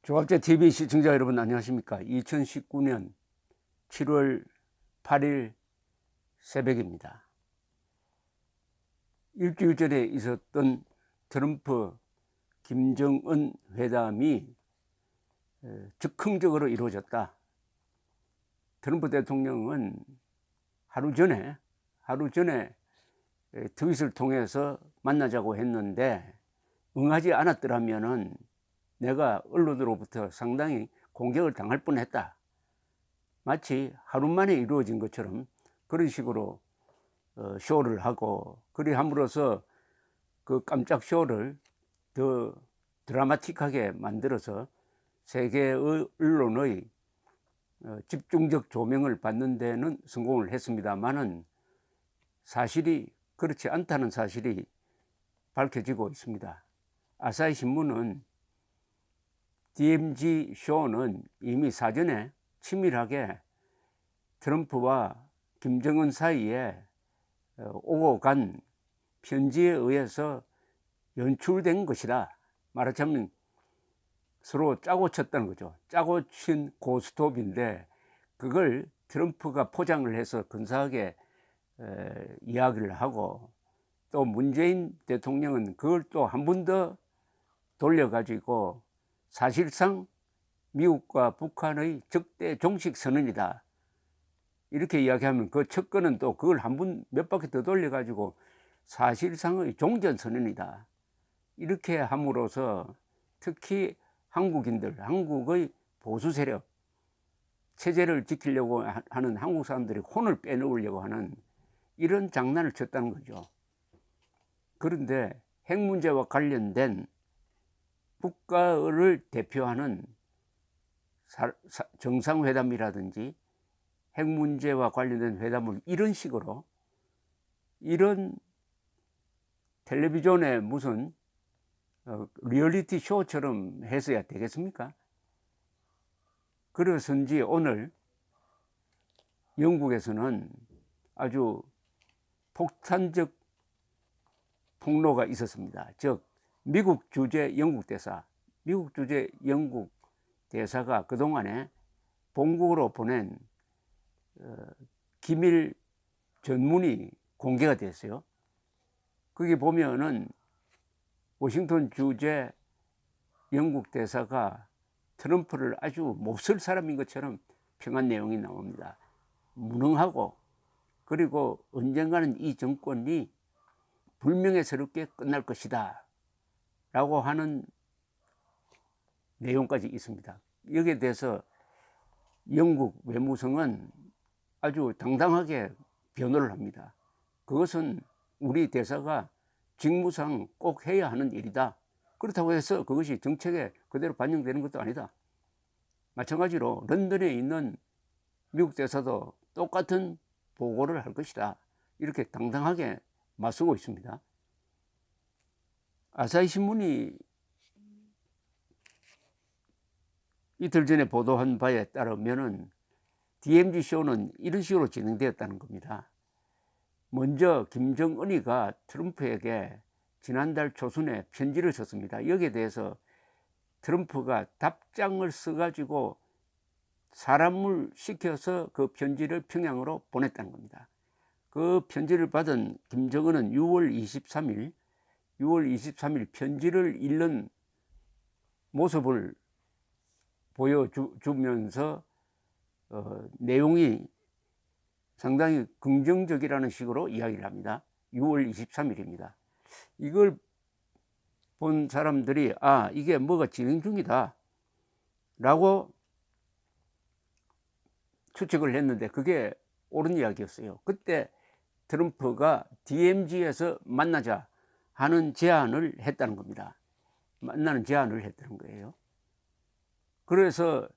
조갑제 TV 시청자 여러분 안녕하십니까? 2019년 7월 8일 새벽입니다. 일주일 전에 있었던 트럼프 김정은 회담이 즉흥적으로 이루어졌다. 트럼프 대통령은 하루 전에 트윗을 통해서 만나자고 했는데 응하지 않았더라면은 내가 언론으로부터 상당히 공격을 당할 뻔했다. 마치 하루 만에 이루어진 것처럼 그런 식으로 쇼를 하고, 그리 함으로써 그 깜짝 쇼를 더 드라마틱하게 만들어서 세계의 언론의 집중적 조명을 받는 데는 성공을 했습니다만은 사실이 그렇지 않다는 사실이 밝혀지고 있습니다. 아사히 신문은 DMZ 쇼는 이미 사전에 치밀하게 트럼프와 김정은 사이에 오고 간 편지에 의해서 연출된 것이다. 말하자면 서로 짜고 쳤다는 거죠. 짜고 친 고스톱인데 그걸 트럼프가 포장을 해서 근사하게 이야기를 하고, 또 문재인 대통령은 그걸 또 한 번 더 돌려가지고 사실상 미국과 북한의 적대 종식 선언이다 이렇게 이야기하면, 그 척근은 또 그걸 한 번 몇 바퀴 더 돌려가지고 사실상의 종전 선언이다 이렇게 함으로써 특히 한국의 보수 세력, 체제를 지키려고 하는 한국 사람들이 혼을 빼놓으려고 하는 이런 장난을 쳤다는 거죠. 그런데 핵 문제와 관련된 국가를 대표하는 정상회담이라든지 핵 문제와 관련된 회담을 이런 식으로, 이런 텔레비전의 무슨 리얼리티 쇼처럼 해서야 되겠습니까? 그래서인지 오늘 영국에서는 아주 폭탄적 폭로가 있었습니다. 즉 미국 주재 영국 대사가 그동안에 본국으로 보낸 기밀 전문이 공개가 됐어요. 거기 보면은 워싱턴 주재 영국 대사가 트럼프를 아주 몹쓸 사람인 것처럼 평한 내용이 나옵니다. 무능하고, 그리고 언젠가는 이 정권이 불명예스럽게 끝날 것이다 라고 하는 내용까지 있습니다. 여기에 대해서 영국 외무성은 아주 당당하게 변호를 합니다. 그것은 우리 대사가 직무상 꼭 해야 하는 일이다. 그렇다고 해서 그것이 정책에 그대로 반영되는 것도 아니다. 마찬가지로 런던에 있는 미국 대사도 똑같은 보고를 할 것이다. 이렇게 당당하게 맞서고 있습니다. 아사히 신문이 이틀 전에 보도한 바에 따르면은 DMZ 쇼는 이런 식으로 진행되었다는 겁니다. 먼저 김정은이가 트럼프에게 지난달 초순에 편지를 썼습니다. 여기에 대해서 트럼프가 답장을 써가지고 사람을 시켜서 그 편지를 평양으로 보냈다는 겁니다. 그 편지를 받은 김정은은 6월 23일 편지를 읽는 모습을 보여주면서 내용이 상당히 긍정적이라는 식으로 이야기를 합니다. 6월 23일입니다. 이걸 본 사람들이 이게 뭐가 진행 중이다 라고 추측을 했는데 그게 옳은 이야기였어요. 그때 트럼프가 DMZ에서 만나자 하는 제안을 했다는 겁니다. 만나는 제안을 했다는 거예요. 그래서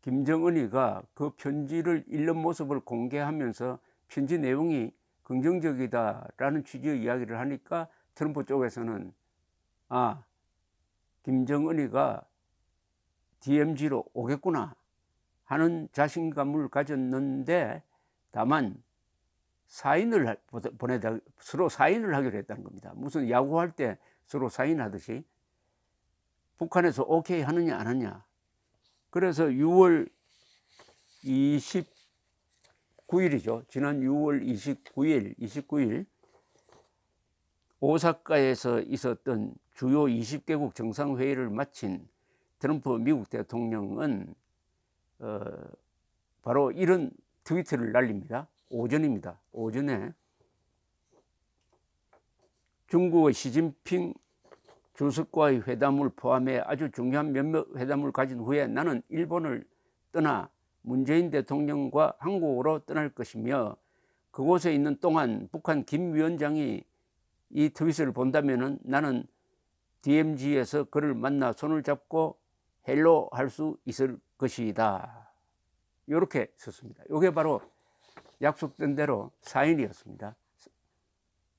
김정은이가 그 편지를 읽는 모습을 공개하면서 편지 내용이 긍정적이다라는 취지의 이야기를 하니까 트럼프 쪽에서는 김정은이가 DMZ로 오겠구나 하는 자신감을 가졌는데, 다만 사인을 서로 사인을 하기로 했다는 겁니다. 무슨 야구할 때 서로 사인하듯이 북한에서 오케이 하느냐 안 하느냐. 그래서 6월 29일이죠. 지난 6월 29일 오사카에서 있었던 주요 20개국 정상회의를 마친 트럼프 미국 대통령은 바로 이런 트위터를 날립니다. 오전입니다. 오전에 중국의 시진핑 주석과의 회담을 포함해 아주 중요한 몇몇 회담을 가진 후에 나는 일본을 떠나 문재인 대통령과 한국으로 떠날 것이며, 그곳에 있는 동안 북한 김 위원장이 이 트윗을 본다면 나는 DMZ에서 그를 만나 손을 잡고 헬로 할 수 있을 것이다. 이렇게 썼습니다. 이게 바로 약속된 대로 사인이었습니다.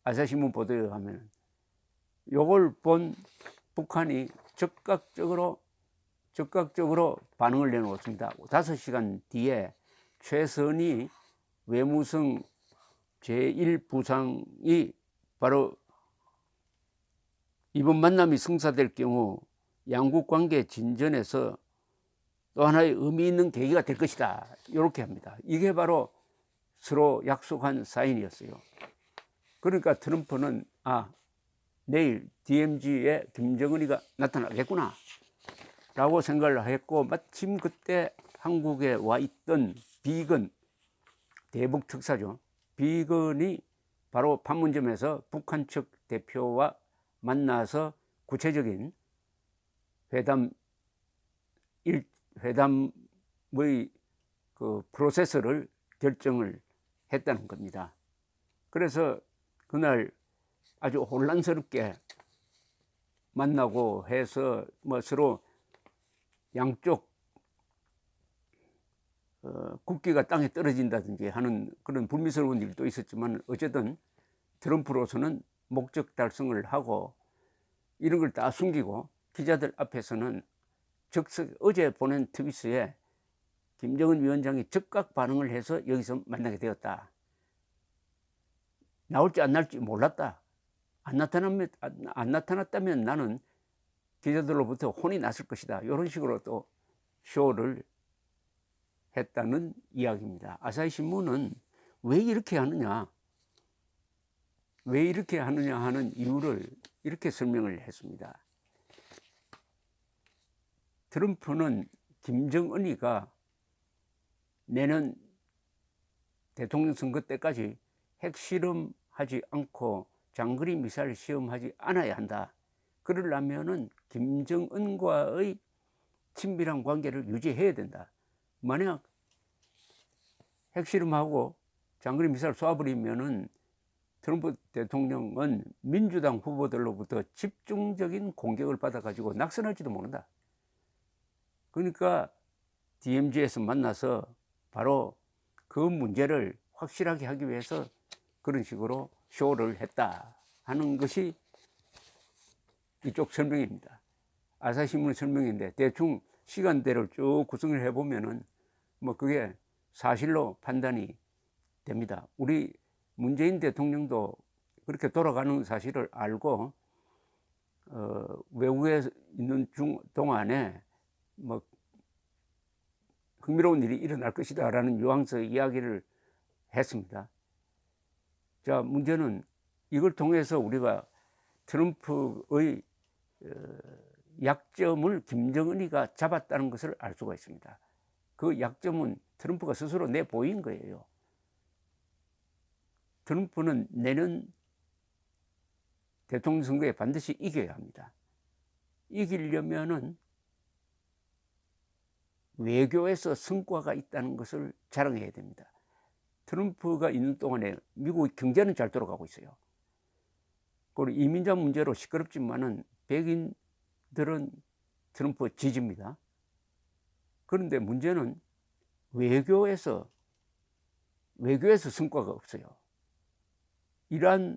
아사히신문 보도에 의하면. 이걸 본 북한이 즉각적으로 반응을 내놓았습니다. 5시간 뒤에 최선희 외무성 제1부상이 바로 이번 만남이 성사될 경우 양국 관계 진전에서 또 하나의 의미 있는 계기가 될 것이다. 이렇게 합니다. 이게 바로 서로 약속한 사인이었어요. 그러니까 트럼프는 내일 DMZ에 김정은이가 나타나겠구나 라고 생각을 했고, 마침 그때 한국에 와 있던 비건, 대북 특사죠. 비건이 바로 판문점에서 북한 측 대표와 만나서 구체적인 회담의 그 프로세스를 결정을 했다는 겁니다. 그래서 그날 아주 혼란스럽게 만나고 해서 서로 양쪽 국기가 땅에 떨어진다든지 하는 그런 불미스러운 일도 있었지만, 어쨌든 트럼프로서는 목적 달성을 하고 이런 걸 다 숨기고 기자들 앞에서는 어제 보낸 트윗에 김정은 위원장이 즉각 반응을 해서 여기서 만나게 되었다. 나올지 안 나올지 몰랐다. 안 나타났다면 나는 기자들로부터 혼이 났을 것이다. 이런 식으로 또 쇼를 했다는 이야기입니다. 아사히 신문은 왜 이렇게 하느냐 하는 이유를 이렇게 설명을 했습니다. 트럼프는 김정은이가 내년 대통령 선거 때까지 핵실험하지 않고 장거리 미사일 시험하지 않아야 한다. 그러려면은 김정은과의 친밀한 관계를 유지해야 된다. 만약 핵실험하고 장거리 미사일 쏴버리면은 트럼프 대통령은 민주당 후보들로부터 집중적인 공격을 받아가지고 낙선할지도 모른다. 그러니까 DMZ에서 만나서 바로 그 문제를 확실하게 하기 위해서 그런 식으로 쇼를 했다 하는 것이 이쪽 설명입니다. 아사히신문 설명인데 대충 시간대를 쭉 구성을 해보면은 그게 사실로 판단이 됩니다. 우리 문재인 대통령도 그렇게 돌아가는 사실을 알고 외국에 있는 동안에 흥미로운 일이 일어날 것이다 라는 뉘앙스 이야기를 했습니다. 자, 문제는 이걸 통해서 우리가 트럼프의 약점을 김정은이가 잡았다는 것을 알 수가 있습니다. 그 약점은 트럼프가 스스로 내보인 거예요. 트럼프는 내년 대통령 선거에 반드시 이겨야 합니다. 이기려면은 외교에서 성과가 있다는 것을 자랑해야 됩니다. 트럼프가 있는 동안에 미국 경제는 잘 돌아가고 있어요. 그리고 이민자 문제로 시끄럽지만은 백인들은 트럼프 지지입니다. 그런데 문제는 외교에서 성과가 없어요. 이란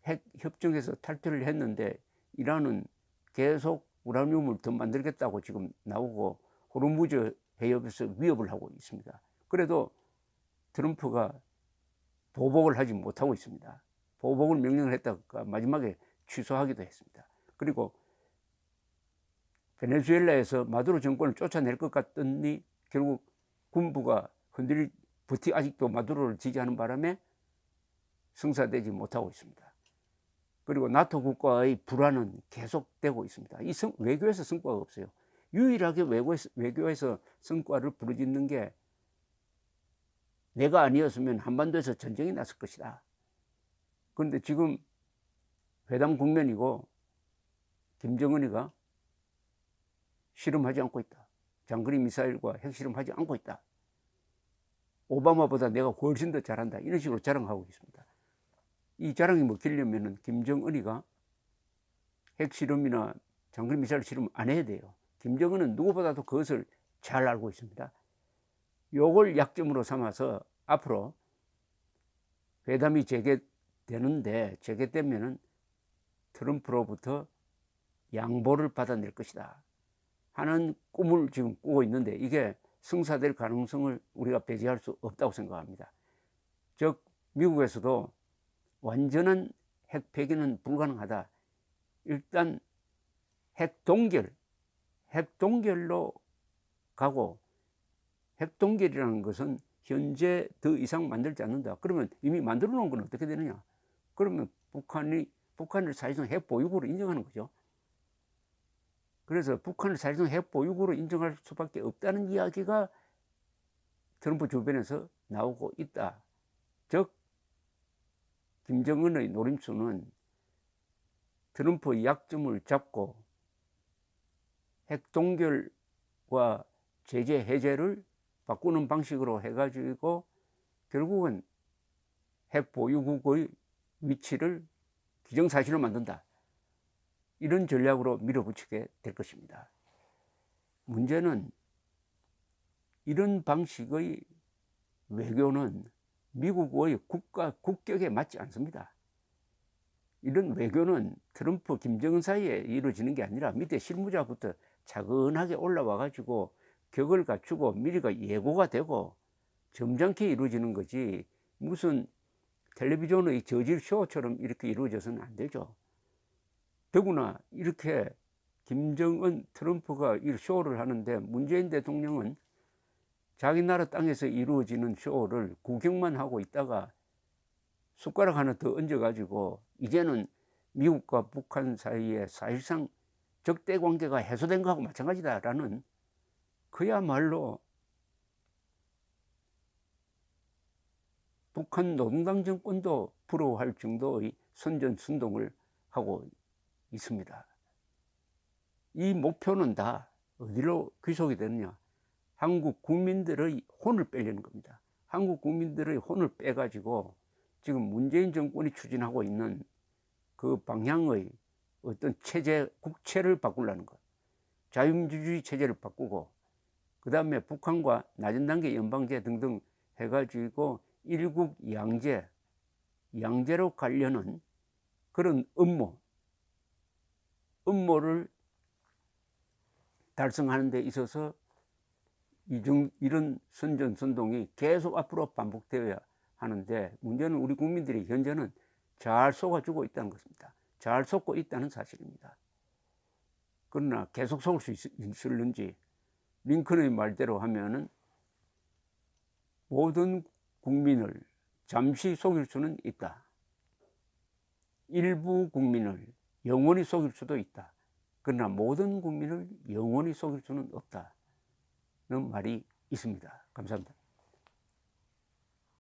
핵 협정에서 탈퇴를 했는데 이란은 계속 우라늄을 더 만들겠다고 지금 나오고 호르무즈 해협에서 위협을 하고 있습니다. 그래도 트럼프가 보복을 하지 못하고 있습니다. 보복을 명령을 했다가 마지막에 취소하기도 했습니다. 그리고 베네수엘라에서 마두로 정권을 쫓아낼 것 같더니 결국 군부가 아직도 마두로를 지지하는 바람에 성사되지 못하고 있습니다. 그리고 나토 국가의 불안은 계속되고 있습니다. 외교에서 성과가 없어요. 유일하게 외교에서 성과를 부르짖는 게 내가 아니었으면 한반도에서 전쟁이 났을 것이다. 그런데 지금 회담 국면이고 김정은이가 실험하지 않고 있다. 장거리 미사일과 핵실험하지 않고 있다. 오바마보다 내가 훨씬 더 잘한다. 이런 식으로 자랑하고 있습니다. 이 자랑이 먹히려면 김정은이가 핵실험이나 장거리 미사일 실험 안 해야 돼요. 김정은은 누구보다도 그것을 잘 알고 있습니다. 요걸 약점으로 삼아서 앞으로 회담이 재개되면은 트럼프로부터 양보를 받아낼 것이다 하는 꿈을 지금 꾸고 있는데, 이게 성사될 가능성을 우리가 배제할 수 없다고 생각합니다. 즉 미국에서도 완전한 핵 폐기는 불가능하다. 일단 핵 동결로 가고, 핵 동결이라는 것은 현재 더 이상 만들지 않는다. 그러면 이미 만들어 놓은 건 어떻게 되느냐? 그러면 북한을 사실상 핵 보유국으로 인정하는 거죠. 그래서 북한을 사실상 핵 보유국으로 인정할 수밖에 없다는 이야기가 트럼프 주변에서 나오고 있다. 즉 김정은의 노림수는 트럼프의 약점을 잡고 핵 동결과 제재 해제를 바꾸는 방식으로 해가지고 결국은 핵 보유국의 위치를 기정사실로 만든다. 이런 전략으로 밀어붙이게 될 것입니다. 문제는 이런 방식의 외교는 미국의 국격에 맞지 않습니다. 이런 외교는 트럼프, 김정은 사이에 이루어지는 게 아니라 밑에 실무자부터 차근하게 올라와 가지고 격을 갖추고 미리가 예고가 되고 점잖게 이루어지는 거지, 무슨 텔레비전의 저질 쇼처럼 이렇게 이루어져서는 안 되죠. 더구나 이렇게 김정은, 트럼프가 이 쇼를 하는데 문재인 대통령은 자기 나라 땅에서 이루어지는 쇼를 구경만 하고 있다가 숟가락 하나 더 얹어가지고 이제는 미국과 북한 사이에 사실상 적대 관계가 해소된 것하고 마찬가지다라는, 그야말로 북한 노동당 정권도 부러워할 정도의 선전선동을 하고 있습니다. 이 목표는 다 어디로 귀속이 되느냐? 한국 국민들의 혼을 빼려는 겁니다. 한국 국민들의 혼을 빼가지고 지금 문재인 정권이 추진하고 있는 그 방향의 어떤 체제, 국체를 바꾸려는 것. 자유민주주의 체제를 바꾸고, 그 다음에 북한과 낮은 단계 연방제 등등 해가지고 일국 양제로 가려는 그런 음모를 달성하는 데 있어서 이런 선전선동이 계속 앞으로 반복되어야 하는데, 문제는 우리 국민들이 현재는 잘 속아주고 있다는 것입니다. 잘 속고 있다는 사실입니다. 그러나 계속 속을 수 있을는지, 링컨의 말대로 하면은 모든 국민을 잠시 속일 수는 있다. 일부 국민을 영원히 속일 수도 있다. 그러나 모든 국민을 영원히 속일 수는 없다는 말이 있습니다. 감사합니다.